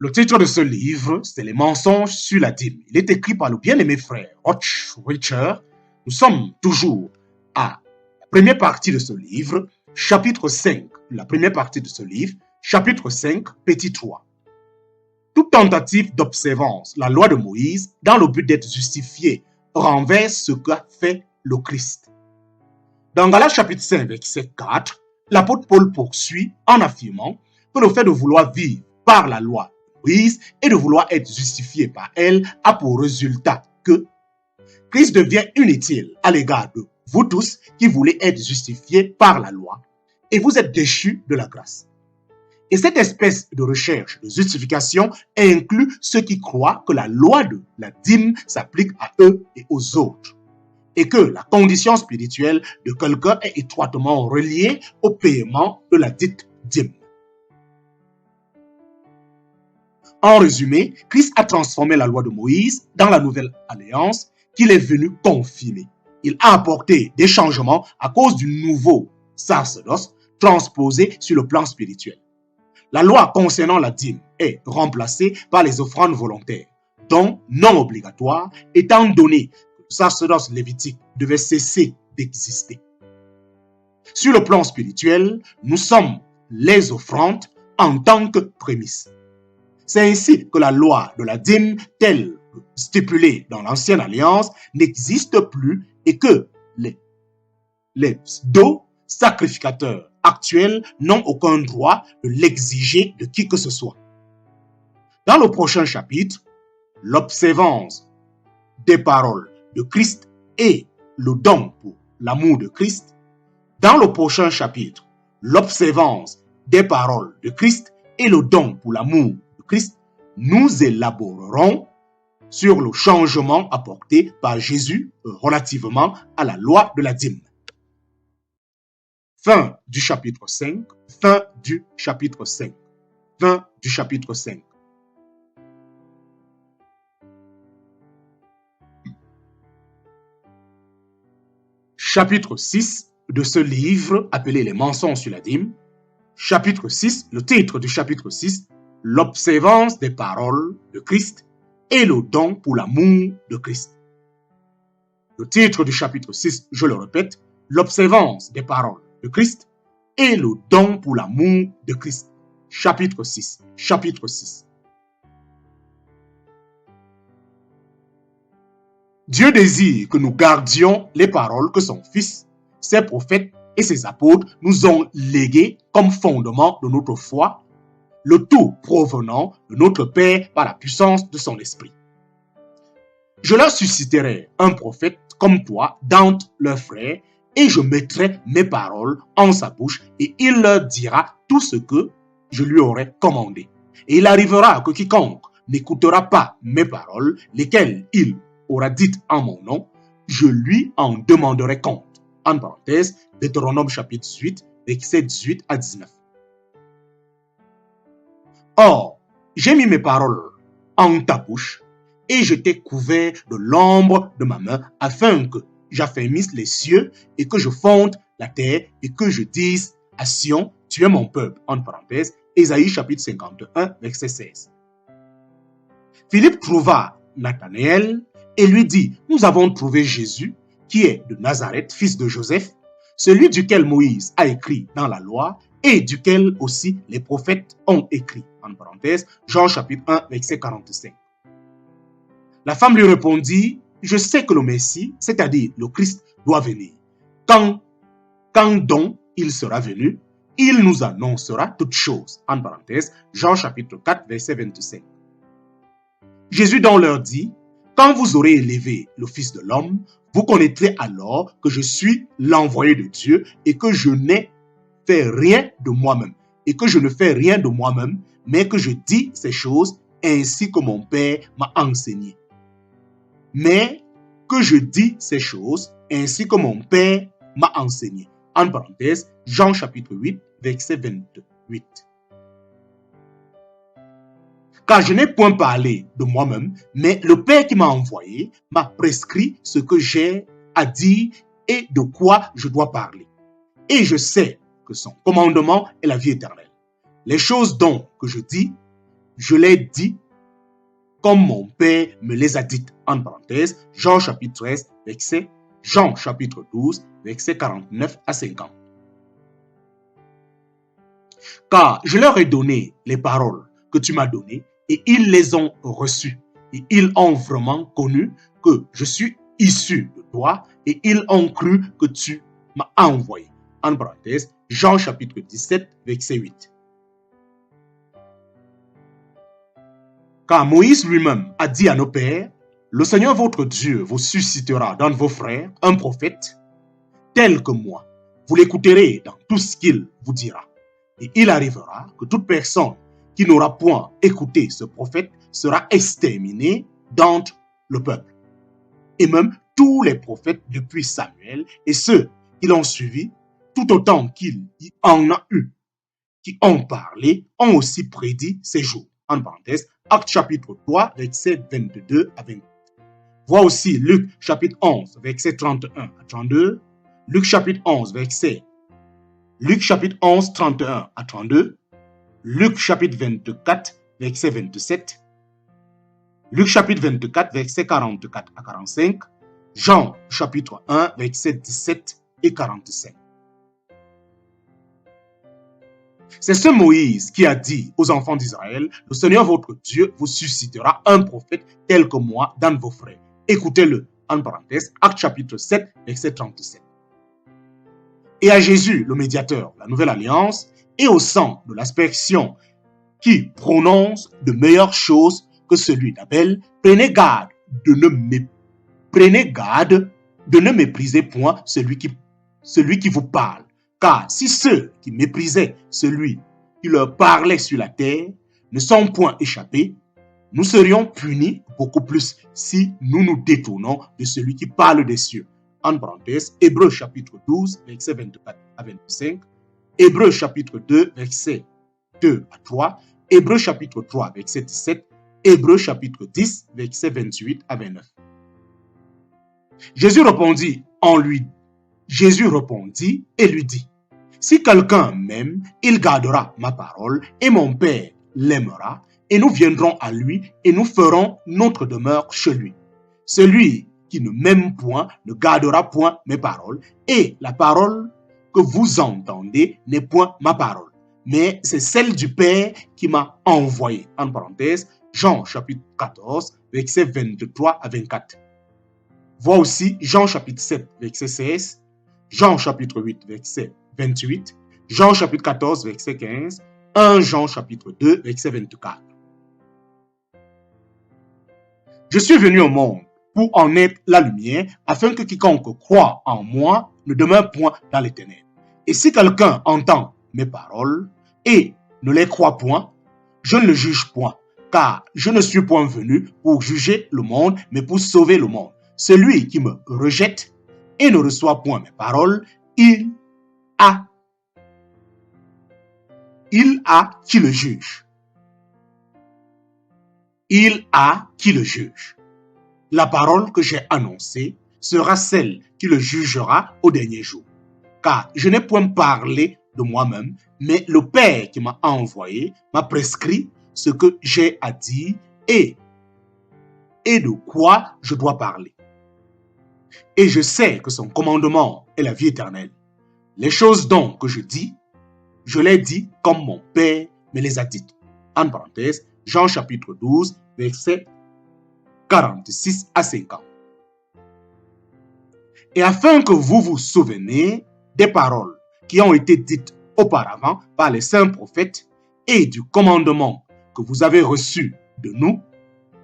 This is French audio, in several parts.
Le titre de ce livre, c'est Les mensonges sur la dîme. Il est écrit par le bien-aimé frère Hutch Richer. Nous sommes toujours à la première partie de ce livre, chapitre 5. La première partie de ce livre, chapitre 5, petit 3. Toute tentative d'observance, la loi de Moïse, dans le but d'être justifié, renverse ce qu'a fait le Christ. Dans Galates chapitre 5, verset 4, l'apôtre Paul poursuit en affirmant que le fait de vouloir vivre par la loi de Moïse et de vouloir être justifié par elle a pour résultat que Christ devient inutile à l'égard de vous tous qui voulez être justifiés par la loi et vous êtes déchus de la grâce. Et cette espèce de recherche de justification inclut ceux qui croient que la loi de la dîme s'applique à eux et aux autres, et que la condition spirituelle de quelqu'un est étroitement reliée au paiement de la dite dîme. En résumé, Christ a transformé la loi de Moïse dans la nouvelle alliance qu'il est venu confirmer. Il a apporté des changements à cause du nouveau sacerdoce transposé sur le plan spirituel. La loi concernant la dîme est remplacée par les offrandes volontaires, donc non obligatoires, étant donné que le sacerdoce lévitique devait cesser d'exister. Sur le plan spirituel, nous sommes les offrandes en tant que prémisse. C'est ainsi que la loi de la dîme, telle que stipulée dans l'ancienne alliance, n'existe plus et que les sacrificateurs actuels n'ont aucun droit de l'exiger de qui que ce soit. Dans le prochain chapitre, l'observance des paroles de Christ et le don pour l'amour de Christ. Dans le prochain chapitre, l'observance des paroles de Christ et le don pour l'amour de Christ, nous élaborerons sur le changement apporté par Jésus relativement à la loi de la dîme. Fin du chapitre 5, fin du chapitre 5, fin du chapitre 5. Chapitre 6 de ce livre appelé Les mensonges sur la dîme. Chapitre 6, le titre du chapitre 6, l'observance des paroles de Christ et le don pour l'amour de Christ. Le titre du chapitre 6, je le répète, l'observance des paroles de Christ et le don pour l'amour de Christ. Chapitre 6. Chapitre 6. Dieu désire que nous gardions les paroles que son Fils, ses prophètes et ses apôtres nous ont léguées comme fondement de notre foi, le tout provenant de notre Père par la puissance de son Esprit. Je leur susciterai un prophète comme toi d'entre leurs frères, et je mettrai mes paroles en sa bouche, et il leur dira tout ce que je lui aurai commandé. Et il arrivera que quiconque n'écoutera pas mes paroles, lesquelles il aura dites en mon nom, je lui en demanderai compte. En parenthèse, Deutéronome chapitre 8, versets 18 à 19. Or, j'ai mis mes paroles en ta bouche, et je t'ai couvert de l'ombre de ma main, afin que j'affermisse les cieux et que je fonde la terre et que je dise à Sion, tu es mon peuple. En parenthèse, Ésaïe chapitre 51, verset 16. Philippe trouva Nathanaël et lui dit, nous avons trouvé Jésus, qui est de Nazareth, fils de Joseph, celui duquel Moïse a écrit dans la loi et duquel aussi les prophètes ont écrit. En parenthèse, Jean chapitre 1, verset 45. La femme lui répondit, je sais que le Messie, c'est-à-dire le Christ, doit venir. Quand donc il sera venu, il nous annoncera toutes choses. En parenthèse, Jean chapitre 4, verset 25. Jésus donc leur dit, quand vous aurez élevé le Fils de l'homme, vous connaîtrez alors que je suis l'envoyé de Dieu et que je n'ai fait rien de moi-même. Et que je ne fais rien de moi-même, mais que je dis ces choses ainsi que mon Père m'a enseigné. Mais que je dis ces choses ainsi que mon Père m'a enseigné. En parenthèse, Jean chapitre 8, verset 28. Car je n'ai point parlé de moi-même, mais le Père qui m'a envoyé m'a prescrit ce que j'ai à dire et de quoi je dois parler. Et je sais que son commandement est la vie éternelle. Les choses donc que je dis, je l'ai dit comme mon Père me les a dites. En parenthèse, Jean chapitre 13, verset, Jean chapitre 12, verset 49 à 50. Car je leur ai donné les paroles que tu m'as données et ils les ont reçues. Et ils ont vraiment connu que je suis issu de toi et ils ont cru que tu m'as envoyé. En parenthèse, Jean chapitre 17, verset 8. Car Moïse lui-même a dit à nos pères, le Seigneur votre Dieu vous suscitera dans vos frères un prophète tel que moi. Vous l'écouterez dans tout ce qu'il vous dira. Et il arrivera que toute personne qui n'aura point écouté ce prophète sera exterminée d'entre le peuple. Et même tous les prophètes depuis Samuel et ceux qui l'ont suivi, tout autant qu'il y en a eu, qui ont parlé, ont aussi prédit ces jours. En parenthèse, Actes chapitre 3, versets 22 à 28. Vois aussi Luc chapitre 11, versets 31 à 32. Luc chapitre 11, 31 à 32. Luc chapitre 24, verset 27. Luc chapitre 24, verset 44 à 45. Jean chapitre 1, verset 17 et 45. C'est ce Moïse qui a dit aux enfants d'Israël, le Seigneur votre Dieu vous suscitera un prophète tel que moi dans vos frères. Écoutez-le, en parenthèse, Actes chapitre 7, verset 37. Et à Jésus, le médiateur, la nouvelle alliance, et au sang de l'aspersion qui prononce de meilleures choses que celui d'Abel, prenez garde de ne mépriser point celui qui vous parle. Car si ceux qui méprisaient celui qui leur parlait sur la terre ne sont point échappés, nous serions punis beaucoup plus si nous nous détournons de celui qui parle des cieux. En parenthèse, Hébreux chapitre 12, verset 24 à 25, Hébreux chapitre 2, verset 2 à 3, Hébreux chapitre 3, verset 17, Hébreux chapitre 10, verset 28 à 29. Jésus répondit et lui dit, si quelqu'un m'aime, il gardera ma parole et mon Père l'aimera et nous viendrons à lui et nous ferons notre demeure chez lui. Celui qui ne m'aime point ne gardera point mes paroles et la parole que vous entendez n'est point ma parole, mais c'est celle du Père qui m'a envoyé. En parenthèse, Jean chapitre 14, verset 23 à 24. Vois aussi Jean chapitre 7, verset 16, Jean chapitre 8, verset 28, Jean chapitre 14, verset 15, 1 Jean chapitre 2, verset 24. Je suis venu au monde pour en être la lumière, afin que quiconque croit en moi ne demeure point dans les ténèbres. Et si quelqu'un entend mes paroles et ne les croit point, je ne le juge point, car je ne suis point venu pour juger le monde, mais pour sauver le monde. Celui qui me rejette et ne reçoit point mes paroles, il a qui le juge. Il a qui le juge. La parole que j'ai annoncée sera celle qui le jugera au dernier jour. Car je n'ai point parlé de moi-même, mais le Père qui m'a envoyé m'a prescrit ce que j'ai à dire et de quoi je dois parler. Et je sais que son commandement est la vie éternelle. Les choses donc que je dis, je les dis comme mon Père me les a dites. En parenthèse, Jean chapitre 12, verset 46 à 50. Et afin que vous vous souveniez des paroles qui ont été dites auparavant par les saints prophètes et du commandement que vous avez reçu de nous,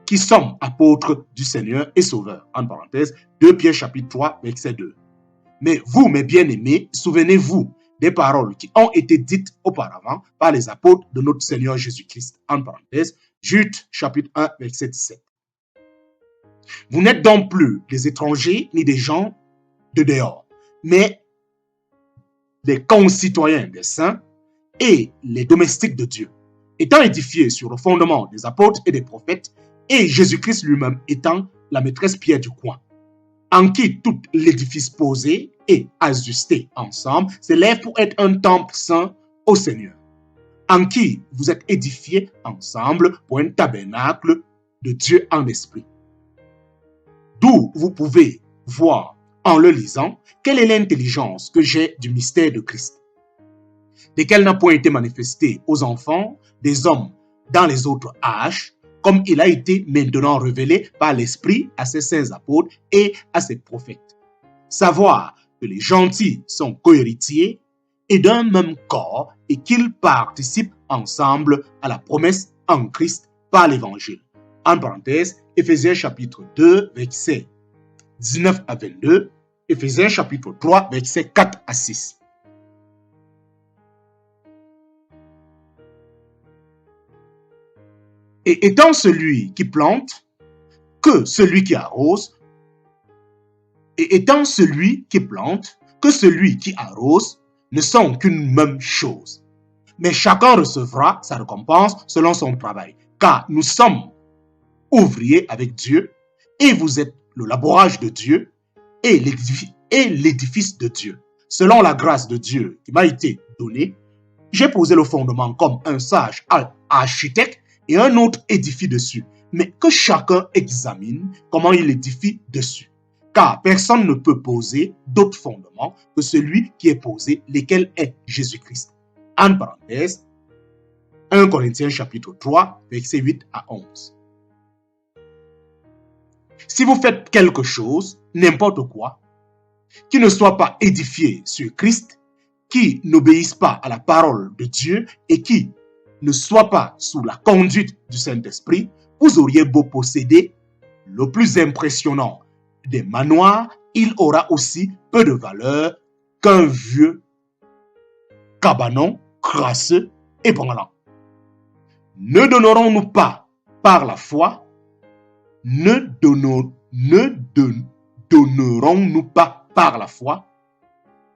qui sommes apôtres du Seigneur et Sauveur. En parenthèse, 2 Pierre chapitre 3, verset 2. Mais vous, mes bien-aimés, souvenez-vous des paroles qui ont été dites auparavant par les apôtres de notre Seigneur Jésus-Christ. En parenthèse, Jude chapitre 1, verset 17. Vous n'êtes donc plus des étrangers ni des gens de dehors, mais des concitoyens des saints et les domestiques de Dieu, étant édifiés sur le fondement des apôtres et des prophètes, et Jésus-Christ lui-même étant la maîtresse pierre du coin, en qui tout l'édifice posé et ajusté ensemble s'élève pour être un temple saint au Seigneur. en qui vous êtes édifiés ensemble pour un tabernacle de Dieu en esprit. D'où vous pouvez voir en le lisant quelle est l'intelligence que j'ai du mystère de Christ, lesquels n'a point été manifesté aux enfants des hommes dans les autres âges, comme il a été maintenant révélé par l'Esprit à ses saints apôtres et à ses prophètes. Savoir que les gentils sont cohéritiers et d'un même corps et qu'ils participent ensemble à la promesse en Christ par l'Évangile. En parenthèse, Éphésiens chapitre 2, versets 19 à 22, Éphésiens chapitre 3, versets 4 à 6. Et étant celui qui plante, que celui qui arrose, et étant celui qui plante, que celui qui arrose, ne sont qu'une même chose. Mais chacun recevra sa récompense selon son travail, car nous sommes ouvriers avec Dieu, et vous êtes le labourage de Dieu, et l'édifice de Dieu. Selon la grâce de Dieu qui m'a été donnée, j'ai posé le fondement comme un sage architecte et un autre édifie dessus. Mais que chacun examine comment il édifie dessus. Car personne ne peut poser d'autre fondement que celui qui est posé, lequel est Jésus-Christ. En parenthèse, 1 Corinthiens chapitre 3, versets 8 à 11. Si vous faites quelque chose, n'importe quoi, qui ne soit pas édifié sur Christ, qui n'obéisse pas à la parole de Dieu et qui ne soit pas sous la conduite du Saint-Esprit, vous auriez beau posséder le plus impressionnant des manoirs, il aura aussi peu de valeur qu'un vieux cabanon crasseux et branlant. Ne donnerons-nous pas par la foi, ne donnerons-nous pas par la foi,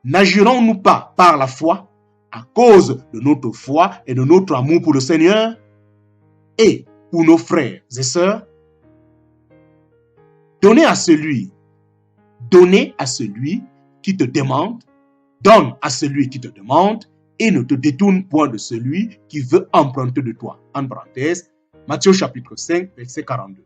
n'agirons-nous pas par la foi à cause de notre foi et de notre amour pour le Seigneur et pour nos frères et sœurs? Donnez à celui qui te demande, donne à celui qui te demande et ne te détourne point de celui qui veut emprunter de toi. En parenthèse, Matthieu chapitre 5, verset 42.